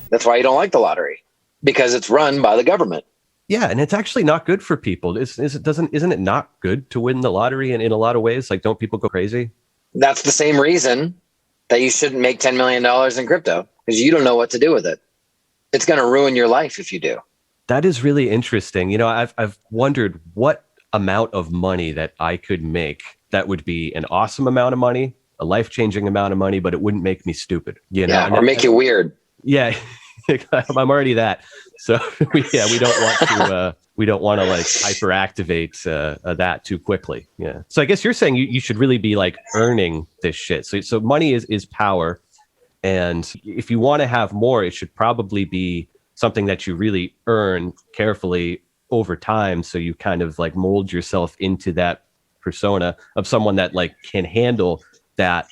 That's why you don't like the lottery, because it's run by the government. Yeah, and it's actually not good for people. Isn't it not good to win the lottery in a lot of ways? Like, don't people go crazy? That's the same reason that you shouldn't make $10 million in crypto, because you don't know what to do with it. It's going to ruin your life if you do. That is really interesting. I've wondered what amount of money that I could make that would be an awesome amount of money, a life-changing amount of money, but it wouldn't make me stupid. Or make you weird. Yeah, I'm already that. So we don't want to like hyperactivate that too quickly. Yeah. So I guess you're saying you should really be like earning this shit. So money is power, and if you want to have more, it should probably be something that you really earn carefully over time. So you kind of like mold yourself into that persona of someone that like can handle that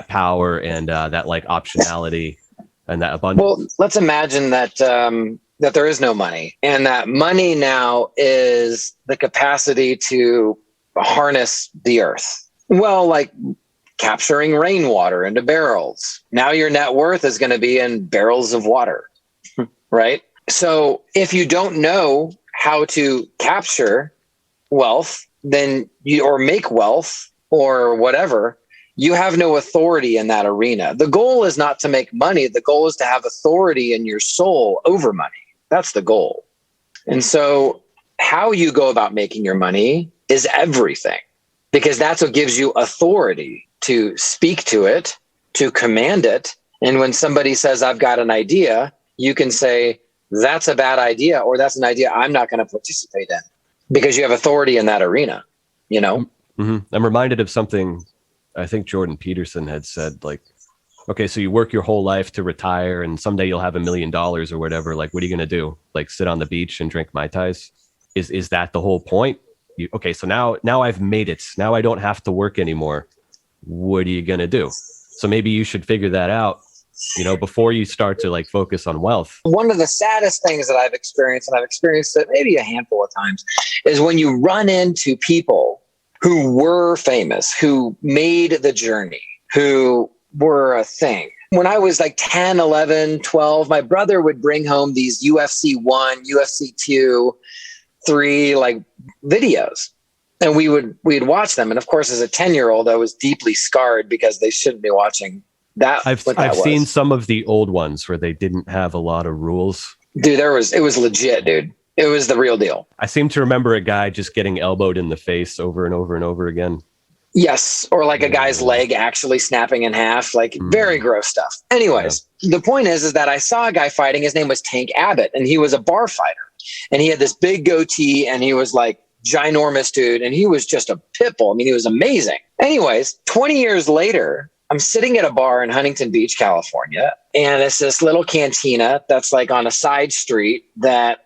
power and that like optionality and that abundance. Well, let's imagine that that there is no money, and that money now is the capacity to harness the earth. Well, like capturing rainwater into barrels. Now your net worth is going to be in barrels of water, right? So if you don't know how to capture wealth, then or make wealth or whatever, you have no authority in that arena. The goal is not to make money. The goal is to have authority in your soul over money. That's the goal. And so how you go about making your money is everything, because that's what gives you authority to speak to it, to command it. And when somebody says, I've got an idea, you can say, that's a bad idea, or that's an idea I'm not going to participate in, because you have authority in that arena, Mm-hmm. I'm reminded of something I think Jordan Peterson had said, like, okay, so you work your whole life to retire and someday you'll have $1 million or whatever. Like, what are you going to do? Like sit on the beach and drink Mai Tais? Is that the whole point? Okay, so now I've made it. Now I don't have to work anymore. What are you going to do? So maybe you should figure that out, before you start to like focus on wealth. One of the saddest things that I've experienced, and I've experienced it maybe a handful of times, is when you run into people who were famous, who made the journey, who were a thing. When I was like 10, 11, 12, my brother would bring home these UFC 1, UFC 2, 3 like videos. And we'd watch them. And of course, as a 10-year-old, I was deeply scarred because they shouldn't be watching that. I've seen some of the old ones where they didn't have a lot of rules. Dude, it was legit, dude. It was the real deal. I seem to remember a guy just getting elbowed in the face over and over and over again. Yes. Or like a guy's leg actually snapping in half, like very gross stuff. Anyways, The point is that I saw a guy fighting. His name was Tank Abbott, and he was a bar fighter. And he had this big goatee, and he was like ginormous dude. And he was just a pit bull. I mean, he was amazing. Anyways, 20 years later, I'm sitting at a bar in Huntington Beach, California. And it's this little cantina that's like on a side street that,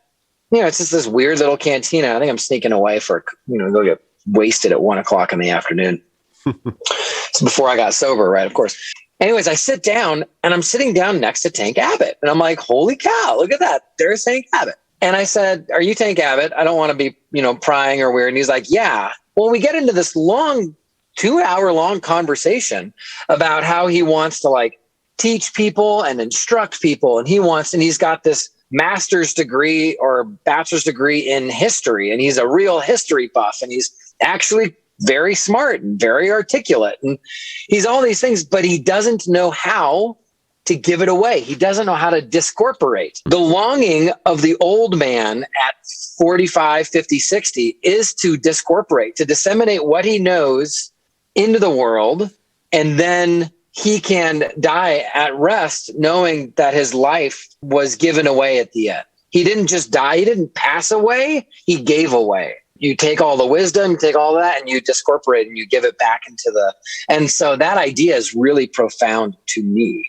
it's just this weird little cantina. I think I'm sneaking away for, go get wasted at 1:00 in the afternoon. It's before I got sober, right? Of course. Anyways, I sit down, and I'm sitting down next to Tank Abbott. And I'm like, holy cow, look at that. There's Tank Abbott. And I said, are you Tank Abbott? I don't want to be, prying or weird. And he's like, yeah. Well, we get into this long 2-hour-long conversation about how he wants to like teach people and instruct people. And he's got this master's degree or bachelor's degree in history. And he's a real history buff. And he's actually very smart and very articulate. And he's all these things, but he doesn't know how to give it away. He doesn't know how to discorporate. The longing of the old man at 45, 50, 60 is to discorporate, to disseminate what he knows into the world, and then he can die at rest knowing that his life was given away at the end. He didn't just die. He didn't pass away. He gave away. You take all the wisdom, you take all that, and you discorporate and you give it back and so that idea is really profound to me.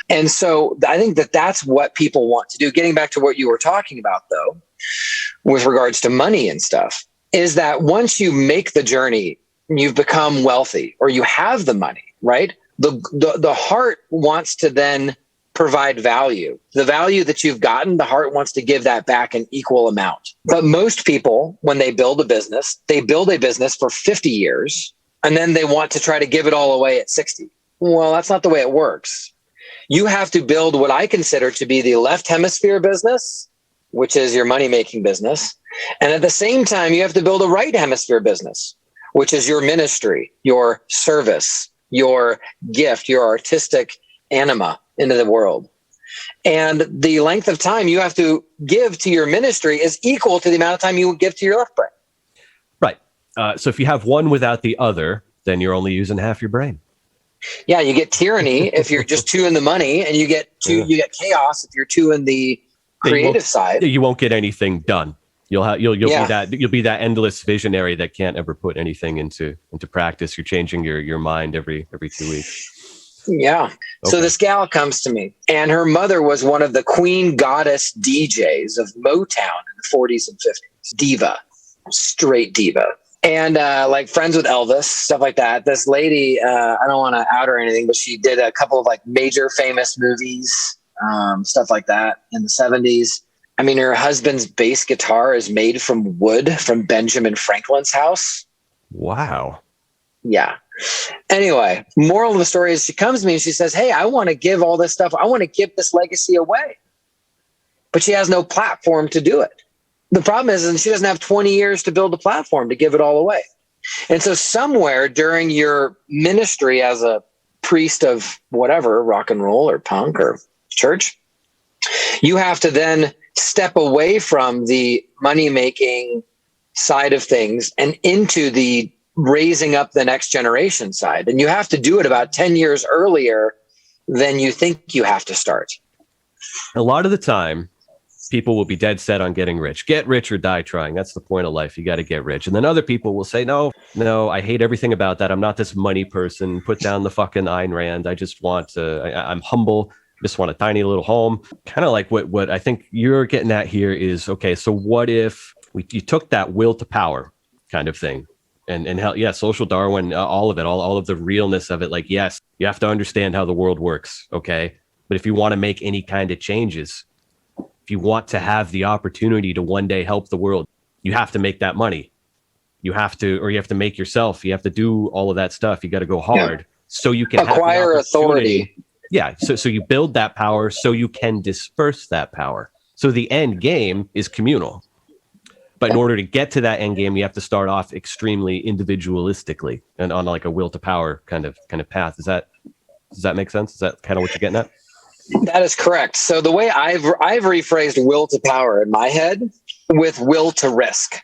And so I think that that's what people want to do. Getting back to what you were talking about, though, with regards to money and stuff, is that once you make the journey, you've become wealthy or you have the money, right? The heart wants to then provide value. The value that you've gotten, the heart wants to give that back in equal amount. But most people, when they build a business for 50 years, and then they want to try to give it all away at 60. Well, that's not the way it works. You have to build what I consider to be the left hemisphere business, which is your money-making business. And at the same time, you have to build a right hemisphere business, which is your ministry, your service, your gift, your artistic anima into the world. And the length of time you have to give to your ministry is equal to the amount of time you give to your left brain. Right. So if you have one without the other, then you're only using half your brain. Yeah, you get tyranny if you're just two in the money, and you get chaos if you're two in the creative side. You won't get anything done. You'll be that endless visionary that can't ever put anything into practice. You're changing your mind every 2 weeks. Yeah. Okay. So this gal comes to me, and her mother was one of the queen goddess DJs of Motown in the 40s and 50s. Diva, straight diva. And like friends with Elvis, stuff like that. This lady, I don't want to out her or anything, but she did a couple of like major famous movies, stuff like that in the 70s. I mean, her husband's bass guitar is made from wood from Benjamin Franklin's house. Wow. Yeah. Anyway, moral of the story is she comes to me and she says, hey, I want to give all this stuff. I want to give this legacy away. But she has no platform to do it. The problem is she doesn't have 20 years to build a platform to give it all away. And so somewhere during your ministry as a priest of whatever, rock and roll or punk or church, you have to then step away from the money-making side of things and into the raising up the next generation side. And you have to do it about 10 years earlier than you think you have to start. A lot of the time, people will be dead set on getting rich. Get rich or die trying. That's the point of life. You got to get rich. And then other people will say, no, I hate everything about that. I'm not this money person. Put down the fucking Ayn Rand. I just want to, I'm humble. Just want a tiny little home. Kind of like what I think you're getting at here is, okay, so what if you took that will to power kind of thing and hell, yeah, social Darwin, all of it, all of the realness of it. Like, yes, you have to understand how the world works. Okay. But if you want to make any kind of changes, if you want to have the opportunity to one day help the world, you have to make that money. You have to make yourself. You have to do all of that stuff. You got to go hard so you can acquire authority. Yeah. So you build that power so you can disperse that power. So the end game is communal. But in order to get to that end game, you have to start off extremely individualistically and on like a will to power kind of path. Does that make sense? Is that kind of what you're getting at? That is correct. So the way I've rephrased will to power in my head with will to risk.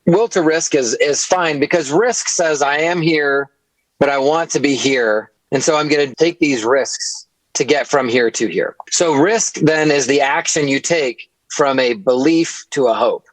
Will to risk is fine because risk says I am here, but I want to be here. And so I'm going to take these risks to get from here to here. So risk then is the action you take from a belief to a hope.